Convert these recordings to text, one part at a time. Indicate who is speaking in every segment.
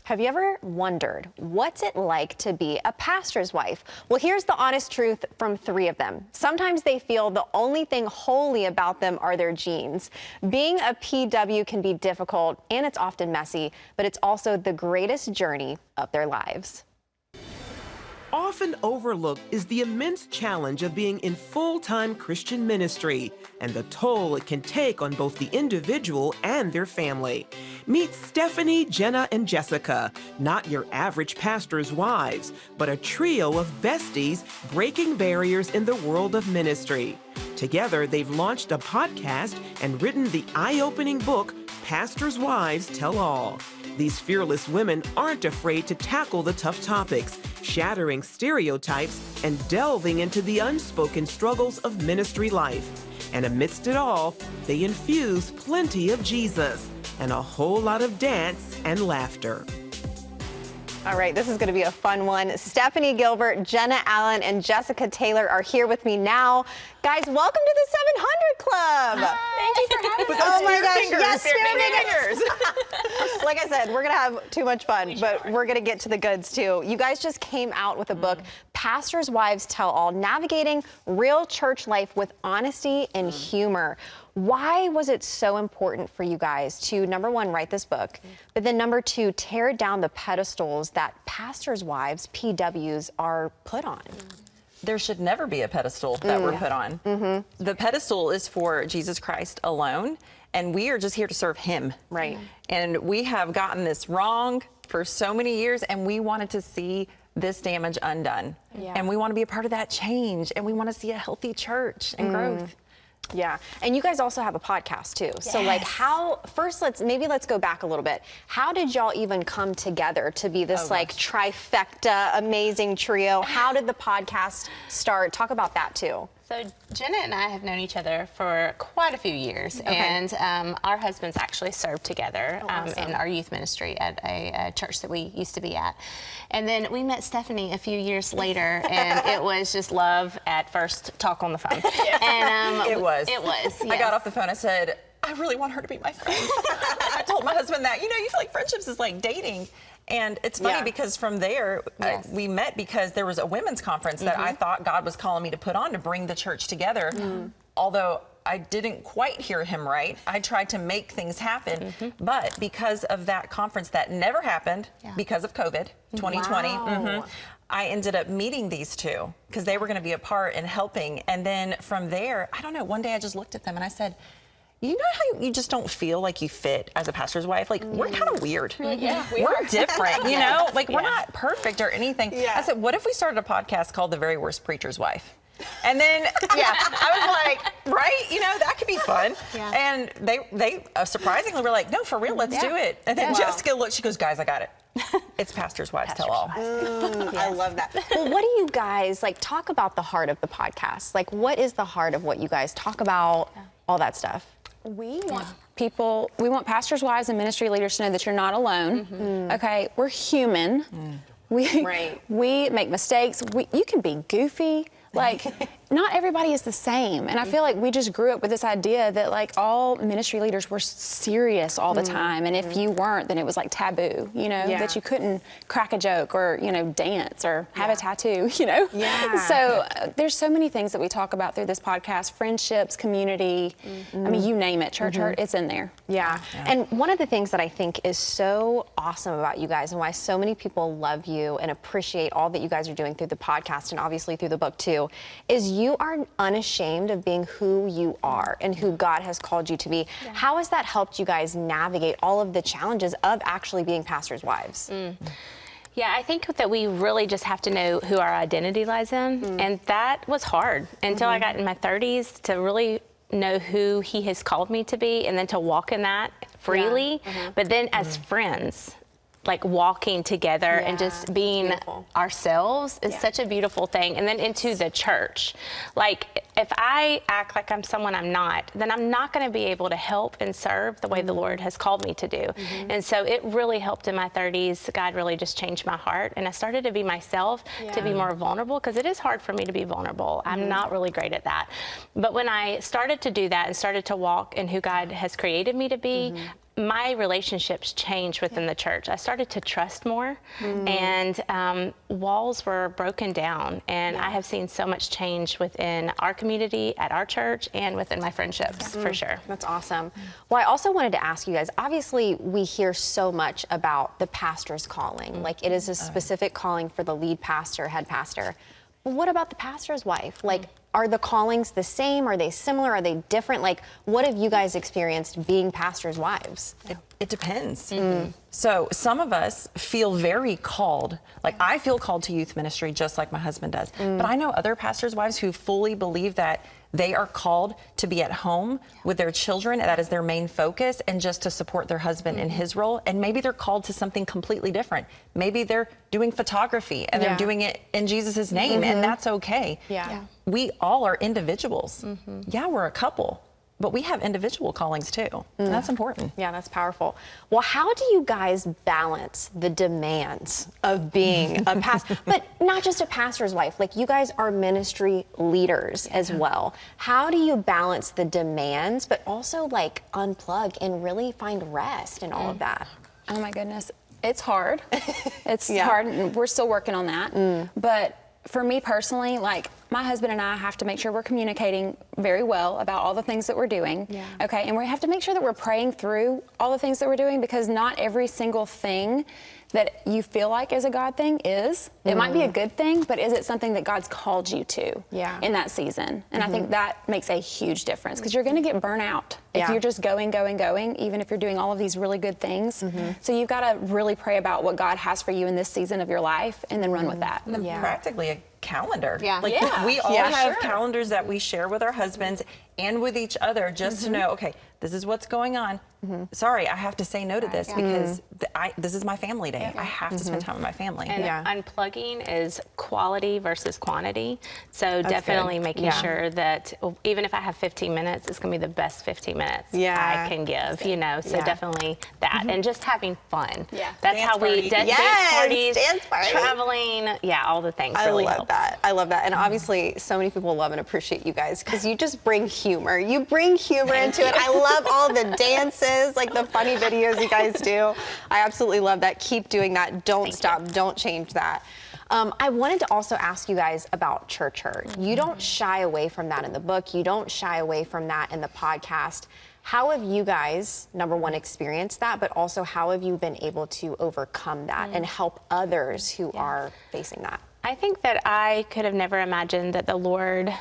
Speaker 1: Have you ever wondered what's it like to be a pastor's wife? Well, here's the honest truth from 3 of them. Sometimes they feel the only thing holy about them are their genes. Being a PW can be difficult and it's often messy, but it's also the greatest journey of their lives.
Speaker 2: Often overlooked is the immense challenge of being in full-time Christian ministry and the toll it can take on both the individual and their family. Meet Stephanie, Jenna, and Jessica, not your average pastor's wives, but a trio of besties breaking barriers in the world of ministry. Together, they've launched a podcast and written the eye-opening book, Pastors' Wives Tell All. These fearless women aren't afraid to tackle the tough topics, shattering stereotypes and delving into the unspoken struggles of ministry life. And amidst it all, they infuse plenty of Jesus and a whole lot of dance and laughter.
Speaker 1: All right, this is going to be a fun one. Stephanie Gilbert, Jenna Allen, and Jessica Taylor are here with me now. Guys, welcome to the 700 Club.
Speaker 3: Thank you for having us.
Speaker 1: Oh my gosh,
Speaker 3: Fingers,
Speaker 1: yes,
Speaker 3: fingers.
Speaker 1: Like I said, we're going to have too much fun, but we're going to get to the goods too. You guys just came out with a book, Pastors' Wives Tell All, navigating real church life with honesty and humor. Why was it so important for you guys to, number 1, write this book, but then number 2, tear down the pedestals that pastors' wives, PWs, are put on?
Speaker 3: There should never be a pedestal that we're put on. The pedestal is for Jesus Christ alone, and we are just here to serve him.
Speaker 1: Right.
Speaker 3: And we have gotten this wrong for so many years, and we wanted to see this damage undone.
Speaker 1: Yeah.
Speaker 3: And we want to be a part of that change, and we want to see a healthy church and growth.
Speaker 1: Yeah, and you guys also have a podcast too. So like let's go back a little bit. How did y'all even come together to be this trifecta amazing trio? How did the podcast start? Talk about that too.
Speaker 4: So Jenna and I have known each other for quite a few years, and our husbands actually served together in our youth ministry at a church that we used to be at. And then we met Stephanie a few years later, and it was just love at first talk on the phone. And
Speaker 3: It was.
Speaker 4: Yes.
Speaker 3: I got off the phone, I said, I really want her to be my friend. I told my husband that, you feel like friendships is like dating. And it's funny because from there, we met because there was a women's conference that I thought God was calling me to put on to bring the church together. Although I didn't quite hear him right. I tried to make things happen. But because of that conference that never happened because of COVID, 2020, I ended up meeting these two because they were going to be a part in helping. And then from there, I don't know, one day I just looked at them and I said, you know how you just don't feel like you fit as a pastor's wife? Like, we're kind of weird.
Speaker 4: we
Speaker 3: We're different, you know? Like, we're not perfect or anything. I said, what if we started a podcast called The Very Worst Preacher's Wife? And then, I was like, right? That could be fun. And they surprisingly were like, no, for real, let's do it. And then Jessica looked, she goes, guys, I got it. It's Pastors' Wives Tell All.
Speaker 1: I love that. Well, what do you guys, talk about the heart of the podcast? What is the heart of what you guys talk about, all that stuff?
Speaker 5: We want pastors' wives and ministry leaders to know that you're not alone. Okay, we're human. We make mistakes. You can be goofy. Not everybody is the same. And I feel like we just grew up with this idea that all ministry leaders were serious all the time. And if you weren't, then it was taboo, that you couldn't crack a joke or, dance or have a tattoo, So there's so many things that we talk about through this podcast, friendships, community. I mean, you name it, church hurt, it's in there.
Speaker 1: Yeah. And one of the things that I think is so awesome about you guys and why so many people love you and appreciate all that you guys are doing through the podcast and obviously through the book too, is you are unashamed of being who you are and who God has called you to be. How has that helped you guys navigate all of the challenges of actually being pastors' wives?
Speaker 4: Yeah, I think that we really just have to know who our identity lies in, and that was hard until I got in my 30s to really know who he has called me to be and then to walk in that freely, but then as friends, walking together and just being ourselves is such a beautiful thing. And then into the church. If I act like I'm someone I'm not, then I'm not going to be able to help and serve the way the Lord has called me to do. And so it really helped in my 30s. God really just changed my heart. And I started to be myself, to be more vulnerable, because it is hard for me to be vulnerable. I'm not really great at that. But when I started to do that and started to walk in who God has created me to be, my relationships changed within the church. I started to trust more, and walls were broken down. And I have seen so much change within our community, at our church, and within my friendships, for sure.
Speaker 1: That's awesome. Well, I also wanted to ask you guys, obviously we hear so much about the pastor's calling. Like, it is a specific calling for the lead pastor, head pastor. But what about the pastor's wife? Like, are the callings the same? Are they similar? Are they different? Like, what have you guys experienced being pastors' wives?
Speaker 3: It depends. So some of us feel very called. Like, I feel called to youth ministry just like my husband does. But I know other pastors' wives who fully believe that they are called to be at home with their children, and that is their main focus, and just to support their husband in his role. And maybe they're called to something completely different. Maybe they're doing photography and they're doing it in Jesus' name, and that's okay. We all are individuals. Yeah, we're a couple, but we have individual callings too. And that's important.
Speaker 1: Yeah, that's powerful. Well, how do you guys balance the demands of being a pastor, but not just a pastor's wife? Like, you guys are ministry leaders as well. How do you balance the demands, but also like unplug and really find rest and all of that?
Speaker 5: Oh my goodness, it's hard. It's hard, and we're still working on that. But for me personally, like, my husband and I have to make sure we're communicating very well about all the things that we're doing. Okay, and we have to make sure that we're praying through all the things that we're doing, because not every single thing that you feel like is a God thing is. It might be a good thing, but is it something that God's called you to in that season? And I think that makes a huge difference, because you're going to get burnt out if you're just going, even if you're doing all of these really good things. So you've got to really pray about what God has for you in this season of your life, and then run with that.
Speaker 3: And then practically a calendar.
Speaker 1: Like,
Speaker 3: we all have calendars that we share with our husbands and with each other, just to know, okay, this is what's going on. Sorry, I have to say no to this because this is my family day. I have to spend time with my family.
Speaker 4: And unplugging is quality versus quantity. So definitely making sure that even if I have 15 minutes, it's going to be the best 15 minutes I can give, you know. So definitely that. And just having fun. That's how we dance parties, traveling, all the things really help.
Speaker 1: I love that. And obviously, so many people love and appreciate you guys, because you just bring humor. You bring humor into it. I love all the dances, like the funny videos you guys do. I absolutely love that. Keep doing that. Don't stop. Don't change that. I wanted to also ask you guys about church hurt. You don't shy away from that in the book. You don't shy away from that in the podcast. How have you guys, number one, experienced that, but also how have you been able to overcome that and help others who are facing that?
Speaker 4: I think that I could have never imagined that the Lord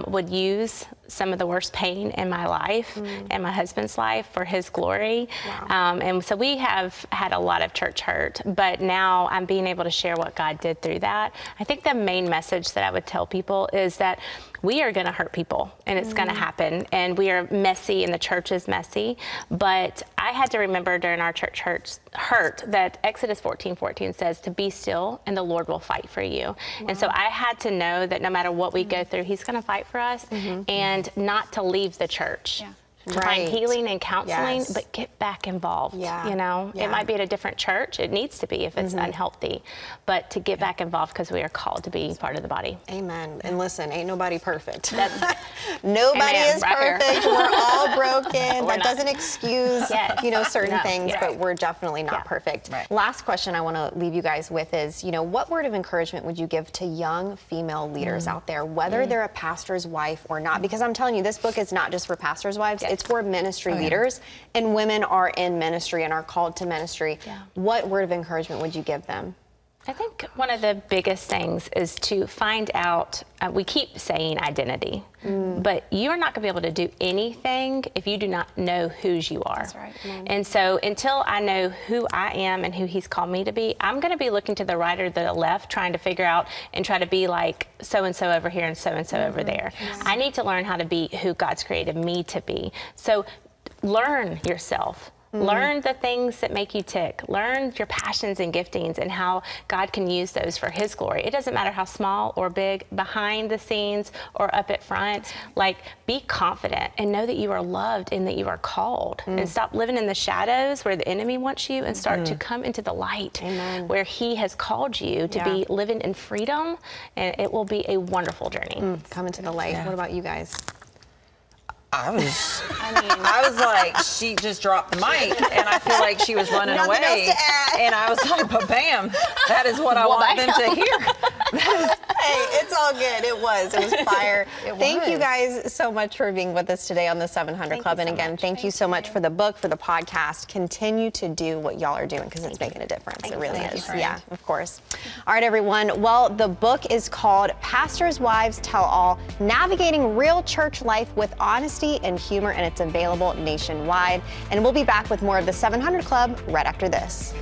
Speaker 4: would use some of the worst pain in my life and my husband's life for His glory. And so we have had a lot of church hurt, but now I'm being able to share what God did through that. I think the main message that I would tell people is that we are going to hurt people, and it's going to happen, and we are messy, and the church is messy. But I had to remember during our church hurt that Exodus 14:14 says to be still, and the Lord will fight for you. And so I had to know that no matter what we go through, He's going to fight for us, and not to leave the church. To find healing and counseling, but get back involved. You know, it might be at a different church. It needs to be if it's unhealthy, but to get back involved, because we are called to be part of the body.
Speaker 1: Amen. And listen, ain't nobody perfect. Nobody is perfect. We're all broken. That doesn't excuse, you know, certain things, but we're definitely not perfect. Last question I want to leave you guys with is, you know, what word of encouragement would you give to young female leaders out there, whether they're a pastor's wife or not? Because I'm telling you, this book is not just for pastors' wives. It's for ministry leaders, and women are in ministry and are called to ministry. What word of encouragement would you give them?
Speaker 4: I think one of the biggest things is to find out, we keep saying identity, but you're not going to be able to do anything if you do not know whose you are.
Speaker 5: That's right.
Speaker 4: And so until I know who I am and who He's called me to be, I'm going to be looking to the right or the left, trying to figure out and try to be like so-and-so over here and so-and-so over there. I need to learn how to be who God's created me to be. So learn yourself. Learn the things that make you tick. Learn your passions and giftings and how God can use those for His glory. It doesn't matter how small or big, behind the scenes or up at front. Like, be confident and know that you are loved and that you are called. And stop living in the shadows where the enemy wants you, and start to come into the light where He has called you to be living in freedom. And it will be a wonderful journey.
Speaker 1: Come into the light. What about you guys?
Speaker 3: I was like, she just dropped the mic, and I feel like she was running
Speaker 1: Nothing else
Speaker 3: away.
Speaker 1: to add.
Speaker 3: And I was like, but bam, that is what I want them to hear.
Speaker 1: Hey, it's all good. It was fire. Thank you guys so much for being with us today on the 700 Club. And again, thank you so much for the book, for the podcast. Continue to do what y'all are doing because it's making a difference. It really is. Yeah, of course. All right, everyone. Well, the book is called Pastors' Wives Tell All, Navigating Real Church Life with Honesty and Humor, and it's available nationwide. And we'll be back with more of the 700 Club right after this.